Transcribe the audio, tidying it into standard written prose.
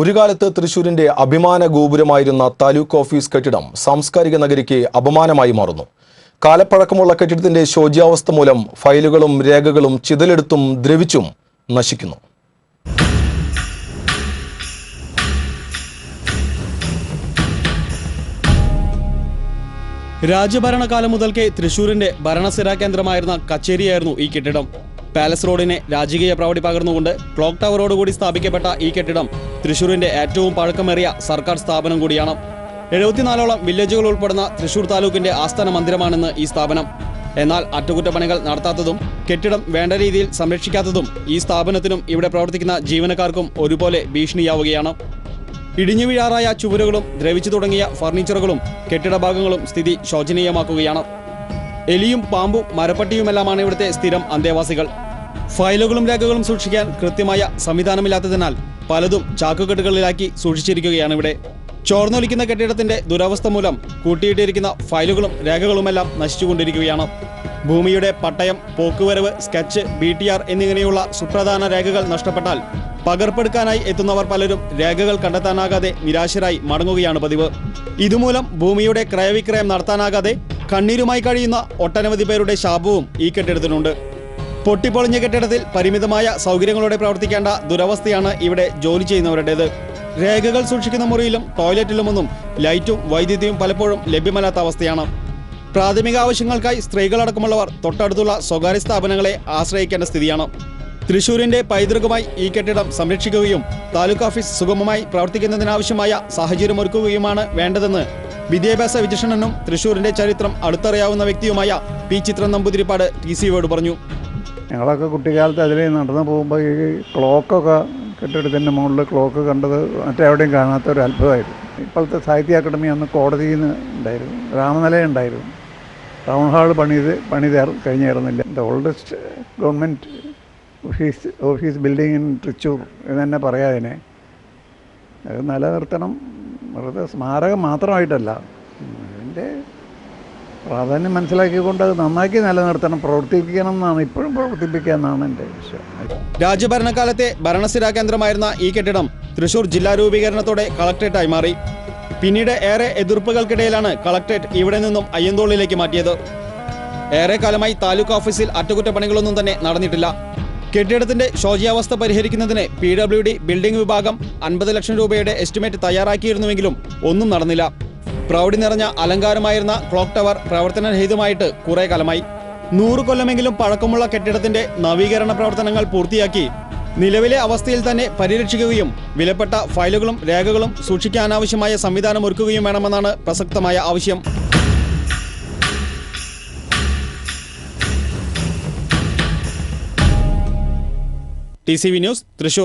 ഒരു കാലത്ത് തൃശൂരിന്റെ അഭിമാന ഗോപുരമായിരുന്ന താലൂക്ക് ഓഫീസ് കെട്ടിടം സാംസ്കാരിക നഗരിക്ക് അപമാനമായി മാറുന്നു. കാലപ്പഴക്കമുള്ള കെട്ടിടത്തിന്റെ ശോച്യാവസ്ഥ മൂലം ഫയലുകളും രേഖകളും ചിതലെടുത്തും ദ്രവിച്ചും നശിക്കുന്നു. രാജഭരണകാലം മുതൽക്കേ തൃശൂരിന്റെ ഭരണസിരാ കേന്ദ്രമായിരുന്ന കച്ചേരിയായിരുന്നു ഈ കെട്ടിടം. പാലസ് റോഡിനെ രാജകീയ പ്രൗഢി പകർന്നുകൊണ്ട് ക്ലോക്ക് ടവറോടുകൂടി സ്ഥാപിക്കപ്പെട്ട ഈ കെട്ടിടം തൃശൂരിന്റെ ഏറ്റവും പഴക്കമേറിയ സർക്കാർ സ്ഥാപനം കൂടിയാണ്. 74ഓളം വില്ലേജുകൾ ഉൾപ്പെടുന്ന തൃശൂർ താലൂക്കിന്റെ ആസ്ഥാന മന്ദിരമാണെന്ന് ഈ സ്ഥാപനം. എന്നാൽ അറ്റകുറ്റപ്പണികൾ നടത്താത്തതും കെട്ടിടം വേണ്ട രീതിയിൽ സംരക്ഷിക്കാത്തതും ഈ സ്ഥാപനത്തിനും ഇവിടെ പ്രവർത്തിക്കുന്ന ജീവനക്കാർക്കും ഒരുപോലെ ഭീഷണിയാവുകയാണ്. ഇടിഞ്ഞു വീഴാറായ ചുവരുകളും ദ്രവിച്ചു തുടങ്ങിയ ഫർണിച്ചറുകളും കെട്ടിടഭാഗങ്ങളും സ്ഥിതി ശോചനീയമാക്കുകയാണ്. എലിയും പാമ്പും മരപ്പട്ടിയുമെല്ലാമാണ് ഇവിടുത്തെ സ്ഥിരം അന്തേവാസികൾ. ഫയലുകളും രേഖകളും സൂക്ഷിക്കാൻ കൃത്യമായ സംവിധാനമില്ലാത്തതിനാൽ പലതും ചാക്കുകെട്ടുകളിലാക്കി സൂക്ഷിച്ചിരിക്കുകയാണ് ഇവിടെ. ചോർന്നൊലിക്കുന്ന കെട്ടിടത്തിന്റെ ദുരവസ്ഥ മൂലം കൂട്ടിയിട്ടിരിക്കുന്ന ഫയലുകളും രേഖകളുമെല്ലാം നശിച്ചുകൊണ്ടിരിക്കുകയാണ്. ഭൂമിയുടെ പട്ടയം, പോക്കുവരവ്, സ്കെച്ച്, BTR എന്നിങ്ങനെയുള്ള സുപ്രധാന രേഖകൾ നഷ്ടപ്പെട്ടാൽ പകർപ്പെടുക്കാനായി എത്തുന്നവർ പലരും രേഖകൾ കണ്ടെത്താനാകാതെ നിരാശരായി മടങ്ങുകയാണ് പതിവ്. ഇതുമൂലം ഭൂമിയുടെ ക്രയവിക്രയം നടത്താനാകാതെ കണ്ണീരുമായി കഴിയുന്ന ഒട്ടനവധി പേരുടെ ശാപവും ഈ കെട്ടിടത്തിനുണ്ട്. പൊട്ടിപ്പൊളിഞ്ഞ കെട്ടിടത്തിൽ പരിമിതമായ സൗകര്യങ്ങളോടെ പ്രവർത്തിക്കേണ്ട ദുരവസ്ഥയാണ് ഇവിടെ ജോലി ചെയ്യുന്നവരുടേത്. രേഖകൾ സൂക്ഷിക്കുന്ന മുറിയിലും ടോയ്ലറ്റിലുമൊന്നും ലൈറ്റും വൈദ്യുതിയും പലപ്പോഴും ലഭ്യമല്ലാത്ത അവസ്ഥയാണ്. പ്രാഥമിക ആവശ്യങ്ങൾക്കായി സ്ത്രീകളടക്കമുള്ളവർ തൊട്ടടുത്തുള്ള സ്വകാര്യ സ്ഥാപനങ്ങളെ ആശ്രയിക്കേണ്ട സ്ഥിതിയാണ്. തൃശൂരിന്റെ പൈതൃകമായി ഈ കെട്ടിടം സംരക്ഷിക്കുകയും താലൂക്ക് ഓഫീസ് സുഗമമായി പ്രവർത്തിക്കുന്നതിനാവശ്യമായ സാഹചര്യമൊരുക്കുകയുമാണ് വേണ്ടതെന്ന് വിദ്യാഭ്യാസ വിചക്ഷണനും തൃശൂരിന്റെ ചരിത്രം അടുത്തറിയാവുന്ന വ്യക്തിയുമായ പി. ചിത്രൻ നമ്പൂതിരിപ്പാട് TCയോട് പറഞ്ഞു. ഞങ്ങളൊക്കെ കുട്ടിക്കാലത്ത് അതിൽ നടന്നു പോകുമ്പോൾ ഈ ക്ലോക്കൊക്കെ കെട്ടിടത്തിൻ്റെ മുകളിൽ ക്ലോക്ക് കണ്ടത് മറ്റെവിടെയും കാണാത്ത ഒരു അത്ഭുതമായിരുന്നു. ഇപ്പോഴത്തെ സാഹിത്യ അക്കാദമി അന്ന് കോടതിയിൽ നിന്ന് ഉണ്ടായിരുന്നു, രാമനിലയം ഉണ്ടായിരുന്നു, ടൗൺ ഹാൾ പണി കഴിഞ്ഞിരുന്നില്ല. The oldest government office building in Thrissur എന്ന് തന്നെ പറയാതിനെ അത് നിലനിർത്തണം. വെറുതെ സ്മാരകം മാത്രമായിട്ടല്ല, അതിൻ്റെ പ്രാധാന്യം മനസ്സിലാക്കിക്കൊണ്ട് അത് നന്നാക്കി നിലനിർത്തണം, പ്രവർത്തിപ്പിക്കണം എന്നാണ്, ഇപ്പോഴും പ്രവർത്തിപ്പിക്കുക എന്നാണ് എൻ്റെ വിഷയം. രാജഭരണകാലത്തെ ഭരണസിരാ കേന്ദ്രമായിരുന്ന ഈ കെട്ടിടം തൃശൂർ ജില്ലാ രൂപീകരണത്തോടെ കളക്ട്രേറ്റായി മാറി. പിന്നീട് ഏറെ എതിർപ്പുകൾക്കിടയിലാണ് കളക്ട്രേറ്റ് ഇവിടെ നിന്നും അയ്യന്തോളിലേക്ക് മാറ്റിയത്. ഏറെ കാലമായി താലൂക്ക് ഓഫീസിൽ അറ്റകുറ്റപ്പണികളൊന്നും തന്നെ നടന്നിട്ടില്ല. കെട്ടിടത്തിന്റെ ശോച്യാവസ്ഥ പരിഹരിക്കുന്നതിന് PWD ബിൽഡിംഗ് വിഭാഗം 50 ലക്ഷം രൂപയുടെ എസ്റ്റിമേറ്റ് തയ്യാറാക്കിയിരുന്നുവെങ്കിലും ഒന്നും നടന്നില്ല. പ്രൗഢി നിറഞ്ഞ അലങ്കാരമായിരുന്ന ക്ലോക്ക് ടവർ പ്രവർത്തനരഹിതമായിട്ട് കുറെ കാലമായി. 100 കൊല്ലമെങ്കിലും പഴക്കമുള്ള കെട്ടിടത്തിന്റെ നവീകരണ പ്രവർത്തനങ്ങൾ പൂർത്തിയാക്കി നിലവിലെ അവസ്ഥയിൽ തന്നെ പരിരക്ഷിക്കുകയും വിലപ്പെട്ട ഫയലുകളും രേഖകളും സൂക്ഷിക്കാനാവശ്യമായ സംവിധാനം ഒരുക്കുകയും വേണമെന്നാണ് പ്രസക്തമായ ആവശ്യം. TCV news, Thrissur.